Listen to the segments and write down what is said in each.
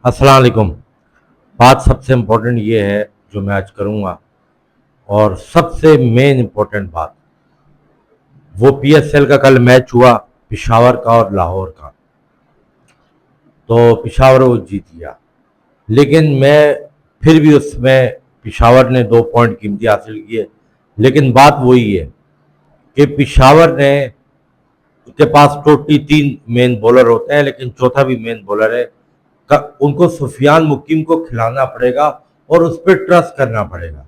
अस्सलाम वालेकुम। बात सबसे इम्पोर्टेंट ये है जो मैं आज करूँगा, और सबसे मेन इम्पोर्टेंट बात, वो पीएसएल का कल मैच हुआ पिशावर का और लाहौर का। तो पिशावर वो जीत गया, लेकिन मैं फिर भी उसमें पिशावर ने 2 पॉइंट कीमती हासिल किए। लेकिन बात वही है कि पिशावर ने के पास टोटली 3 मेन बॉलर होते हैं, लेकिन चौथा भी मेन बॉलर है। उनको सुफियान मुकीम को खिलाना पड़ेगा और उस पर ट्रस्ट करना पड़ेगा,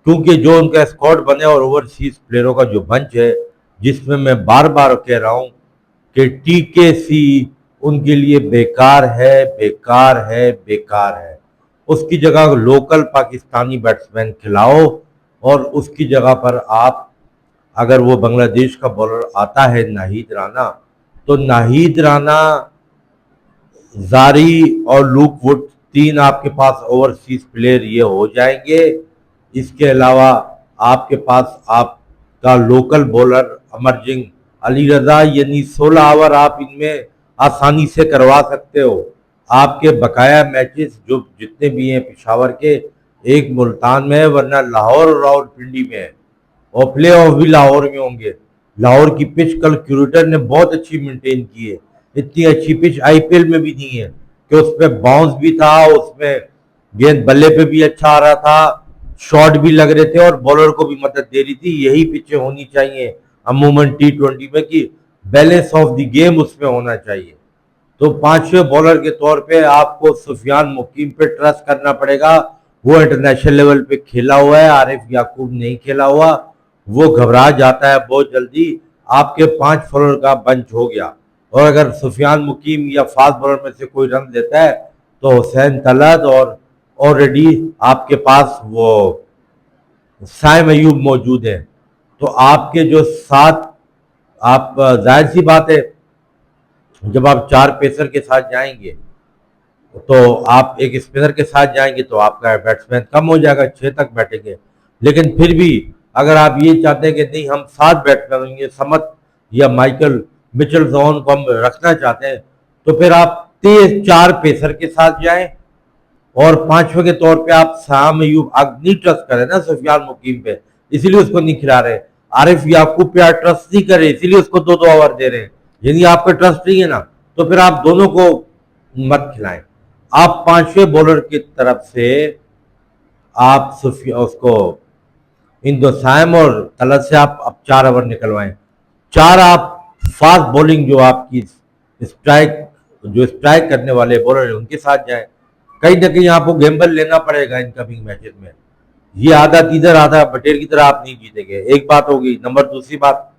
क्योंकि जो उनका स्क्वाड बने और ओवरसीज प्लेयरों का जो बंच है, जिसमें मैं बार बार कह रहा हूं कि टीकेसी उनके लिए बेकार है, बेकार है, बेकार है। उसकी जगह लोकल पाकिस्तानी बैट्समैन खिलाओ, और उसकी जगह पर आप, अगर वो बांग्लादेश का बॉलर आता है नाहिद राना, तो नाहिद राना, जारी और लूक वुड, 3 आपके पास ओवरसीज प्लेयर ये हो जाएंगे। इसके अलावा आपके पास आपका लोकल बॉलर अमरजिंग अली रजा, यानी 16 ओवर आप इनमें आसानी से करवा सकते हो। आपके बकाया मैचेस जो जितने भी हैं पिशावर के, एक मुल्तान में है, वरना लाहौर और रावलपिंडी में है, और प्ले ऑफ भी लाहौर में होंगे। लाहौर की पिच कल क्यूरेटर ने बहुत अच्छी मेंटेन की है। इतनी अच्छी पिच आईपीएल में भी नहीं है कि उसमें बाउंस भी था, उसमें गेंद बल्ले पे भी अच्छा आ रहा था, शॉट भी लग रहे थे और बॉलर को भी मदद दे रही थी। यही पिचें होनी चाहिए अमूमन टी20 में, कि बैलेंस ऑफ द गेम उसमें होना चाहिए। तो 5वें बॉलर के तौर पे आपको सुफियान मुकीम पे ट्रस्ट करना पड़ेगा। वो इंटरनेशनल लेवल पे खेला हुआ है, आरिफ याकूब नहीं खेला हुआ, वो घबरा जाता है बहुत जल्दी। आपके 5 बॉलर का बंच हो गया, और अगर सुफियान मुकीम या फास्ट बॉलर में से कोई रन देता है तो हुसैन तलत, और ऑलरेडी आपके पास वो साइम अयूब मौजूद है। तो आपके जो 7, आप जाहिर सी बात है जब आप 4 पेसर के साथ जाएंगे, तो आप एक स्पिनर के साथ जाएंगे तो आपका बैट्समैन कम हो जाएगा, 6 तक बैठेंगे। लेकिन फिर भी अगर आप ये चाहते हैं कि नहीं हम 7 बैट्समैन होंगे, समत या माइकल मिचेल जॉन को हम रखना चाहते हैं, तो फिर आप 4 पेसर के साथ जाएं, और 5वें के तौर पे आप साम अयूब, आप नहीं ट्रस्ट करें ना सुफियान मुकीम पे, इसीलिए उसको नहीं खिला रहे। आरिफ याकूब पे आप ट्रस्ट नहीं करे, इसीलिए उसको 2-2 ओवर दे रहे हैं। यदि आपका ट्रस्ट नहीं है ना, तो फिर आप दोनों को मत खिलाएं। आप 5वें बॉलर की तरफ से आप उसको इंदोसाइम और तलत से आप अब 4 ओवर निकलवाएं। 4 आप फास्ट बॉलिंग जो आपकी स्ट्राइक करने वाले बॉलर हैं उनके साथ जाएं। कहीं ना कहीं आपको गैम्बल लेना पड़ेगा इनकमिंग मैचेस में। ये आधा तीधर आधा बटेर की तरह आप नहीं जीतेंगे। एक बात होगी। नंबर दूसरी बात,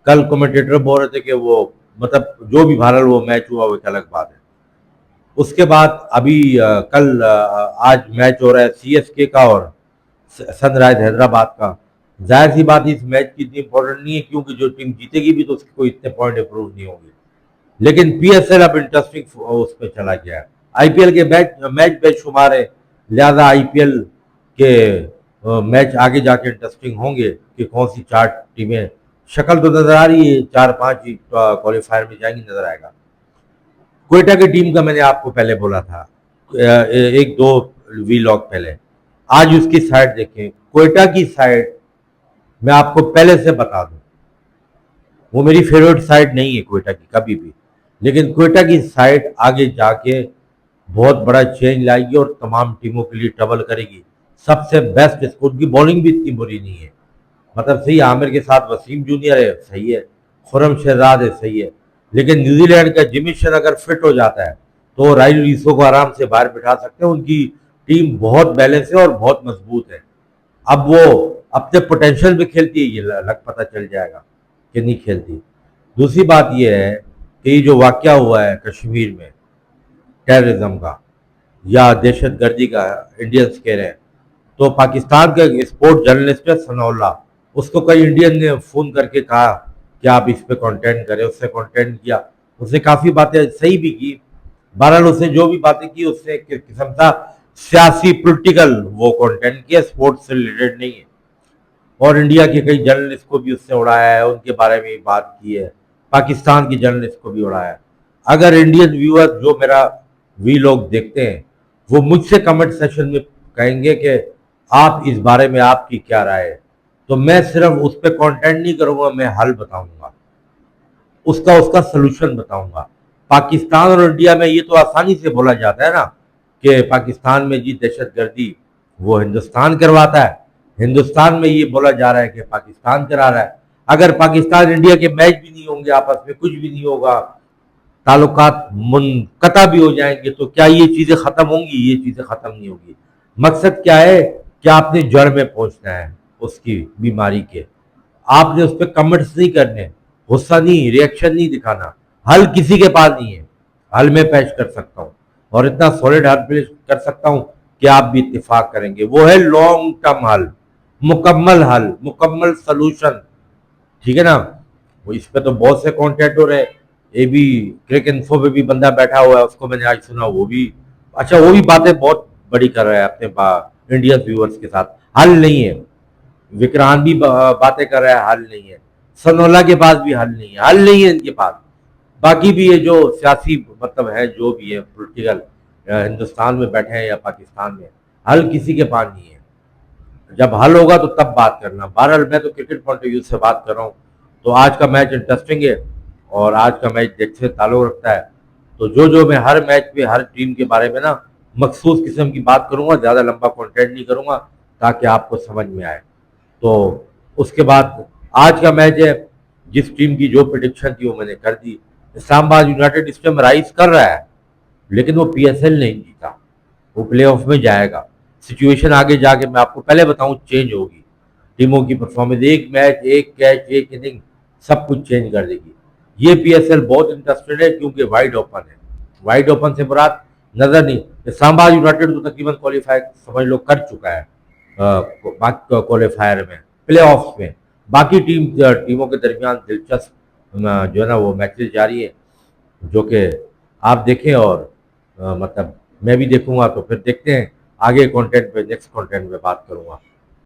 कल कमेंटेटर बोल रहे थे कि वो, मतलब जो भी भारत वो मैच हुआ वो एक अलग बात है। उसके बाद अभी कल आज मैच हो रहा है सीएसके का और सनराइज हैदराबाद का। जाहिर सी बात इस मैच की इतनी इंपॉर्टेंट नहीं है, क्योंकि जो टीम जीतेगी भी तो उसके कोई इतने पॉइंट इंप्रूव नहीं होंगे। लेकिन पीएसएल अब इंटरेस्टिंग उस पर चला गया है। आईपीएल के मैच बेशुमार है, लिहाजा आईपीएल के मैच आगे जाके इंटरेस्टिंग होंगे कि कौन सी 4 टीमें, शक्ल तो नजर आ रही है 4-5 ही क्वालिफायर में जाएंगी, नजर आएगा। क्वेटा की टीम का मैंने आपको पहले बोला था, 1-2 वीलॉग पहले। आज उसकी साइड देखें, क्वेटा की साइड मैं आपको पहले से बता दूं, वो मेरी फेवरेट साइड नहीं है क्वेटा की कभी भी, लेकिन क्वेटा की साइड आगे जाके बहुत बड़ा चेंज लाएगी और तमाम टीमों के लिए ट्रबल करेगी। सबसे बेस्ट स्कोर की बॉलिंग भी इतनी बुरी नहीं है, मतलब सही आमिर के साथ वसीम जूनियर है, सही है, खुरम शहजाद है, सही है, लेकिन न्यूजीलैंड का जिमिशन अगर फिट हो जाता है तो राइल रीसो को आराम से बाहर बिठा सकते हैं। उनकी टीम बहुत बैलेंस है और बहुत मजबूत है। अब वो अपने पोटेंशियल में खेलती है, ये लग पता चल जाएगा कि नहीं खेलती। दूसरी बात यह है कि ये जो वाकया हुआ है कश्मीर में टेररिज्म का या दहशतगर्दी का, इंडियंस कह रहे हैं, तो पाकिस्तान का स्पोर्ट जर्नलिस्ट है सनाउल्लाह, उसको कई इंडियन ने फोन करके कहा कि आप इस पे कंटेंट करें, उससे कंटेंट किया, उसने काफी बातें सही भी की। बहरहाल उसने जो भी बातें की उससे एक किस्म का सियासी पॉलिटिकल वो कंटेंट किया, स्पोर्ट्स से रिलेटेड नहीं है। और इंडिया के कई जर्नलिस्ट को भी उसने उड़ाया है, उनके बारे में बात की है, पाकिस्तान की जर्नलिस्ट को भी उड़ाया है। अगर इंडियन व्यूअर जो मेरा वी लोग देखते हैं, वो मुझसे कमेंट सेशन में कहेंगे कि आप इस बारे में आपकी क्या राय है। तो मैं सिर्फ उस पर कंटेंट नहीं करूंगा, मैं हल बताऊंगा, उसका उसका सोल्यूशन बताऊंगा। पाकिस्तान और इंडिया में ये तो आसानी से बोला जाता है ना कि पाकिस्तान में जी दहशतगर्दी वो हिंदुस्तान करवाता है, हिंदुस्तान में ये बोला जा रहा है कि पाकिस्तान करा रहा है। अगर पाकिस्तान इंडिया के मैच भी नहीं होंगे, आपस में कुछ भी नहीं होगा, ताल्लुकात मुनक़ता भी हो जाएंगे, तो क्या ये चीजें खत्म होंगी? ये चीजें खत्म नहीं होगी। मकसद क्या है कि आपने जड़ में पहुंचना है उसकी बीमारी के। आपने उस पर कमेंट्स नहीं करने, गुस्सा नहीं, रिएक्शन नहीं दिखाना। हल किसी के पास नहीं है, हल मैं पेश कर सकता हूँ, और इतना सॉलिड हल पेश कर सकता हूँ कि आप भी इत्तेफाक करेंगे। वो है लॉन्ग टर्म हल, मुकम्मल सोल्यूशन। ठीक है ना? वो इस पे तो बहुत से कॉन्टेंट हो रहे हैं। ये भी क्रिक इन्फो पे भी बंदा बैठा हुआ है, उसको मैंने आज सुना, वो भी अच्छा, वो भी बातें बहुत बड़ी कर रहा है अपने इंडियन व्यूअर्स के साथ। हल नहीं है। विक्रांत भी बातें कर रहा है, हल नहीं है। सनोला के पास भी हल नहीं है, हल नहीं है इनके पास। बाकी भी ये जो सियासी मतलब है, जो भी है पॉलिटिकल, हिंदुस्तान में बैठे हैं या पाकिस्तान में, हल किसी के पास नहीं है। जब हल होगा तो तब बात करना। बहरहाल मैं तो क्रिकेट पॉइंट ऑफ व्यू से बात कर रहा हूँ। तो आज का मैच इंटरेस्टिंग है, और आज का मैच देख से ताल्लुक रखता है। तो जो मैं हर मैच पे हर टीम के बारे में ना मखसूस किस्म की बात करूंगा, ज़्यादा लंबा कंटेंट नहीं करूंगा, ताकि आपको समझ में आए। तो उसके बाद आज का मैच है, जिस टीम की जो प्रिडिक्शन थी वो मैंने कर दी। इस्लामाबाद यूनाइटेड इस टाइम राइज कर रहा है, लेकिन वो पीएसएल नहीं जीता, वो प्लेऑफ में जाएगा। सिचुएशन आगे जाके मैं आपको पहले बताऊं चेंज होगी। टीमों की परफॉर्मेंस, एक मैच, एक कैच, एक इनिंग, सब कुछ चेंज कर देगी। ये पीएसएल बहुत इंटरेस्टेड है, क्योंकि वाइड ओपन है। वाइड ओपन से मुराद नजर नहीं, इस्लामाबाद यूनाइटेड तो तकरीबन क्वालिफाई समझ लो कर चुका है क्वालिफायर में, प्ले ऑफ में। बाकी टीमों के दरमियान दिलचस्प जो है ना वो मैचेस जारी है, जो कि आप देखें, और मतलब मैं भी देखूंगा। तो फिर देखते हैं आगे कंटेंट पे, नेक्स्ट कंटेंट में बात करूंगा।